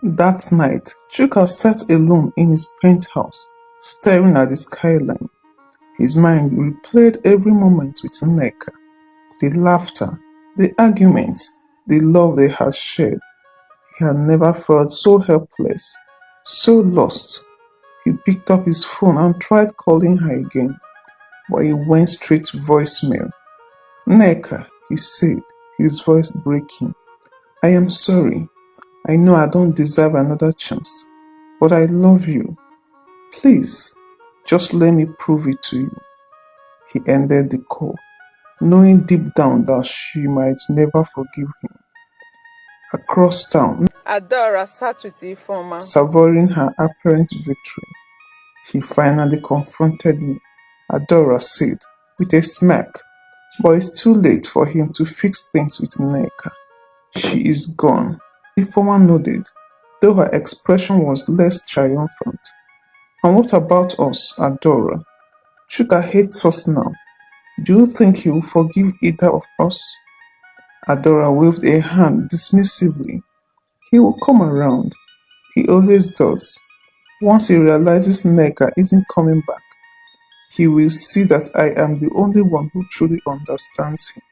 That night, Chuka sat alone in his penthouse, staring at the skyline. His mind replayed every moment with Nneka, the laughter, the arguments, the love they had shared. He had never felt so helpless, so lost. He picked up his phone and tried calling her again, but it went straight to voicemail. Nneka, he said, his voice breaking. I am sorry. I know I don't deserve another chance, but I love you. Please, just let me prove it to you. He ended the call, knowing deep down that she might never forgive him. Across town, Adora sat with Ifoma. savoring her apparent victory. He finally confronted me, Adora said, with a smirk. But it's too late for him to fix things with Nneka. She is gone. Ifoma nodded, though her expression was less triumphant. And what about us, Adora? Chuka hates us now. Do you think he will forgive either of us? Adora waved a hand dismissively. He will come around. He always does. Once he realizes Nneka isn't coming back, he will see that I am the only one who truly understands him.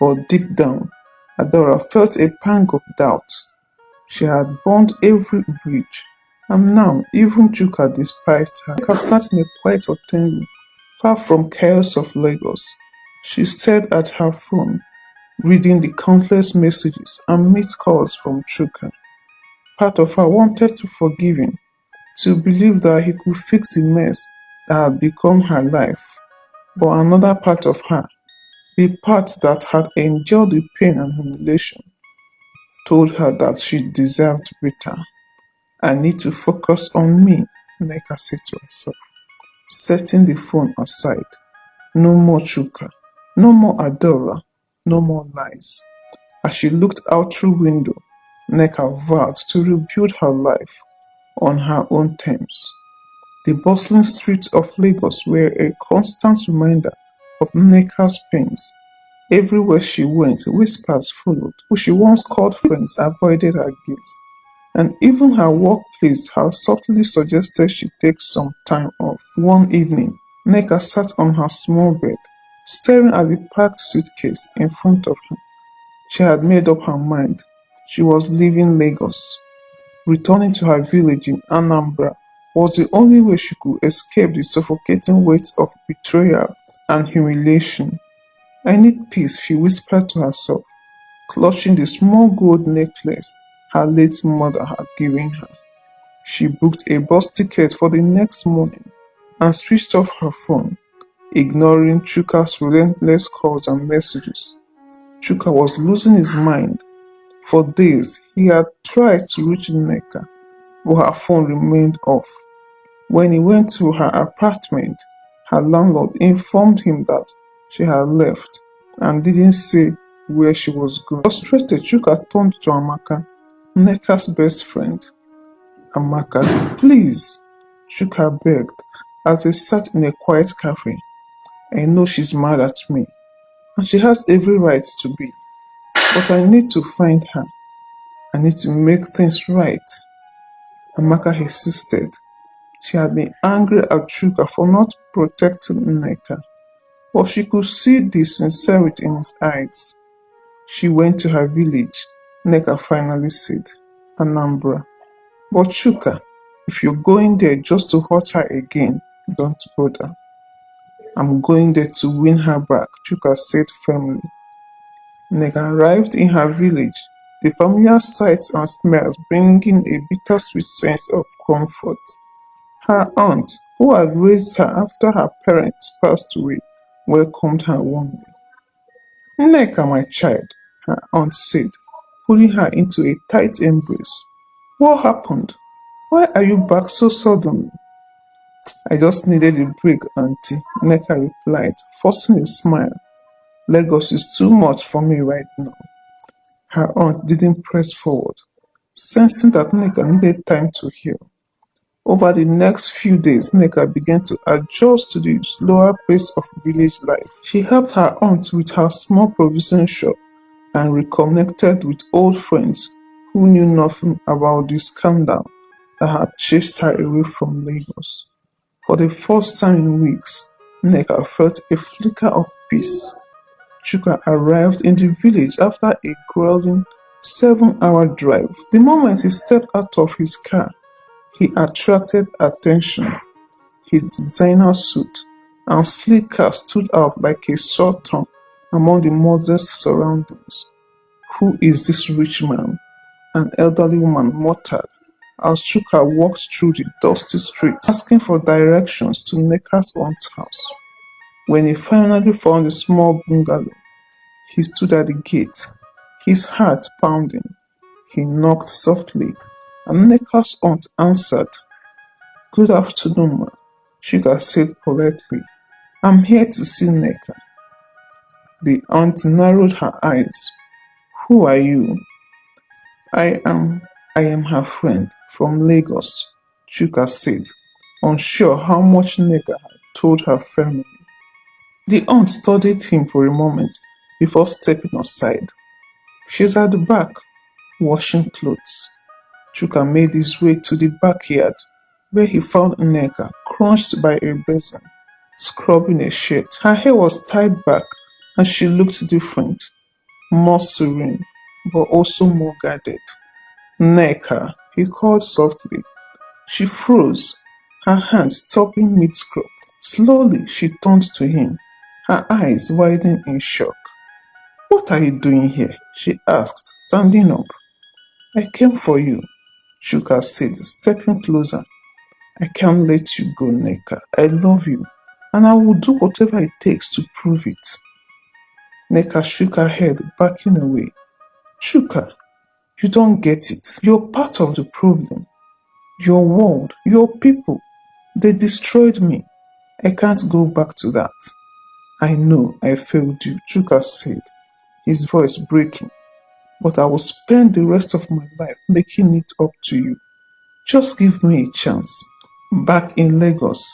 But deep down, Adora felt a pang of doubt. She had burned every bridge, and now even Chuka despised her. Chuka sat in a quiet hotel room, far from chaos of Lagos. She stared at her phone, reading the countless messages and missed calls from Chuka. Part of her wanted to forgive him, to believe that he could fix the mess that had become her life. But another part of her, the part that had endured the pain and humiliation, told her that she deserved better. I need to focus on me, Nneka said to herself, setting the phone aside. No more Chuka, no more Adora, no more lies. As she looked out through window, Nneka vowed to rebuild her life on her own terms. The bustling streets of Lagos were a constant reminder of Nneka's pains. Everywhere she went, whispers followed. Who she once called friends avoided her gaze, and even her workplace had subtly suggested she take some time off. One evening, Nneka sat on her small bed, staring at the packed suitcase in front of her. She had made up her mind. She was leaving Lagos. Returning to her village in Anambra was the only way she could escape the suffocating weight of betrayal and humiliation. I need peace, she whispered to herself, clutching the small gold necklace her late mother had given her. She booked a bus ticket for the next morning and switched off her phone, ignoring Chuka's relentless calls and messages. Chuka was losing his mind. For days, he had tried to reach Nneka, but her phone remained off. When he went to her apartment, her landlord informed him that she had left and didn't say where she was going. Frustrated, Chuka turned to Amaka, Nneka's best friend. Amaka, please, Chuka begged as they sat in a quiet cafe. I know she's mad at me, and she has every right to be, but I need to find her. I need to make things right. Amaka insisted. She had been angry at Chuka for not protecting Nneka, but she could see the sincerity in his eyes. She went to her village, Nneka finally said, Anambra. But Chuka, if you're going there just to hurt her again, don't bother. I'm going there to win her back, Chuka said firmly. Nneka arrived in her village, the familiar sights and smells bringing a bittersweet sense of comfort. Her aunt, who had raised her after her parents passed away, welcomed her warmly. Nneka, my child, her aunt said, pulling her into a tight embrace. What happened? Why are you back so suddenly? I just needed a break, auntie, Nneka replied, forcing a smile. Lagos is too much for me right now. Her aunt didn't press forward, sensing that Nneka needed time to heal. Over the next few days, Nneka began to adjust to the slower pace of village life. She helped her aunt with her small provision shop and reconnected with old friends who knew nothing about the scandal that had chased her away from Lagos. For the first time in weeks, Nneka felt a flicker of peace. Chuka arrived in the village after a grueling 7-hour drive. The moment he stepped out of his car, he attracted attention. His designer suit and sleek car stood out like a sore thumb among the modest surroundings. "Who is this rich man?" an elderly woman muttered as Chuka walked through the dusty streets, asking for directions to Nneka's aunt's house. When he finally found a small bungalow, he stood at the gate, his heart pounding. He knocked softly, and Nneka's aunt answered. "Good afternoon, ma," Chuka said politely. "I'm here to see Nneka." The aunt narrowed her eyes. "Who are you?" I am I am her friend from Lagos," Chuka said, unsure how much Nneka had told her family. The aunt studied him for a moment before stepping aside. "She's at the back, washing clothes." Chuka made his way to the backyard, where he found Nneka crouched by a basin, scrubbing a shirt. Her hair was tied back, and she looked different, more serene, but also more guarded. "Nneka," he called softly. She froze, her hands stopping mid-scrub. Slowly she turned to him, her eyes widening in shock. "What are you doing here?" she asked, standing up. "I came for you," Chuka said, stepping closer. "I can't let you go, Nneka. I love you, and I will do whatever it takes to prove it." Nneka shook her head, backing away. "Chuka, you don't get it. You're part of the problem. Your world, your people, they destroyed me. I can't go back to that." "I know I failed you," Chuka said, his voice breaking, "but I will spend the rest of my life making it up to you. Just give me a chance." Back in Lagos,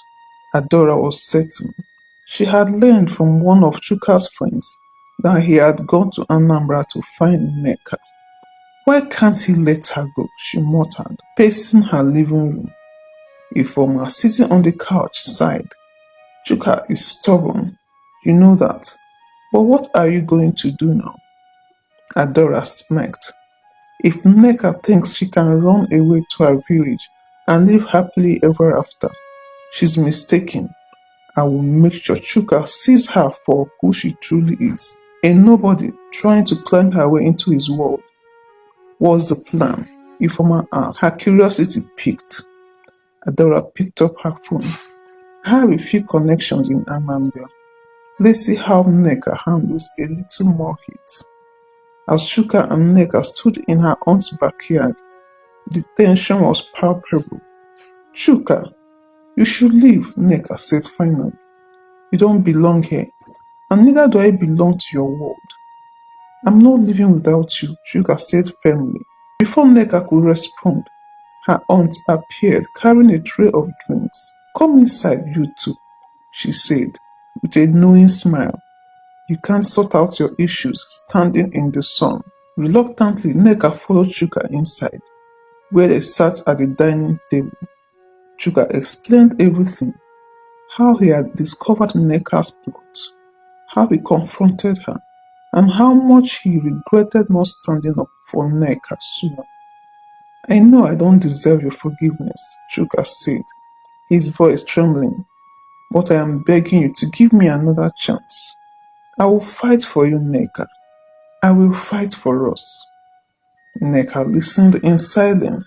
Adora was certain. She had learned from one of Chuka's friends that he had gone to Anambra to find Nneka. "Why can't he let her go?" she muttered, pacing her living room. Ifoma, sitting on the couch, sighed. "Chuka is stubborn. You know that. But what are you going to do now?" Adora smirked. "If Nneka thinks she can run away to her village and live happily ever after, she's mistaken. I will make sure Chuka sees her for who she truly is. A nobody trying to climb her way into his world." "What's the plan?" Ifoma asked, her curiosity piqued. Adora picked up her phone. "I have a few connections in Anambra. Let's see how Nneka handles a little more heat." As Chuka and Nneka stood in her aunt's backyard, the tension was palpable. "Chuka, you should leave," Nneka said finally. "You don't belong here, and neither do I belong to your world." "I'm not leaving without you," Chuka said firmly. Before Nneka could respond, her aunt appeared carrying a tray of drinks. "Come inside, you two," she said, with a knowing smile. "You can't sort out your issues standing in the sun." Reluctantly, Nneka followed Chuka inside, where they sat at the dining table. Chuka explained everything: how he had discovered Nneka's plot, how he confronted her, and how much he regretted not standing up for Nneka sooner. "I know I don't deserve your forgiveness," Chuka said, his voice trembling, "but I am begging you to give me another chance. I will fight for you, Nneka. I will fight for us." Nneka listened in silence,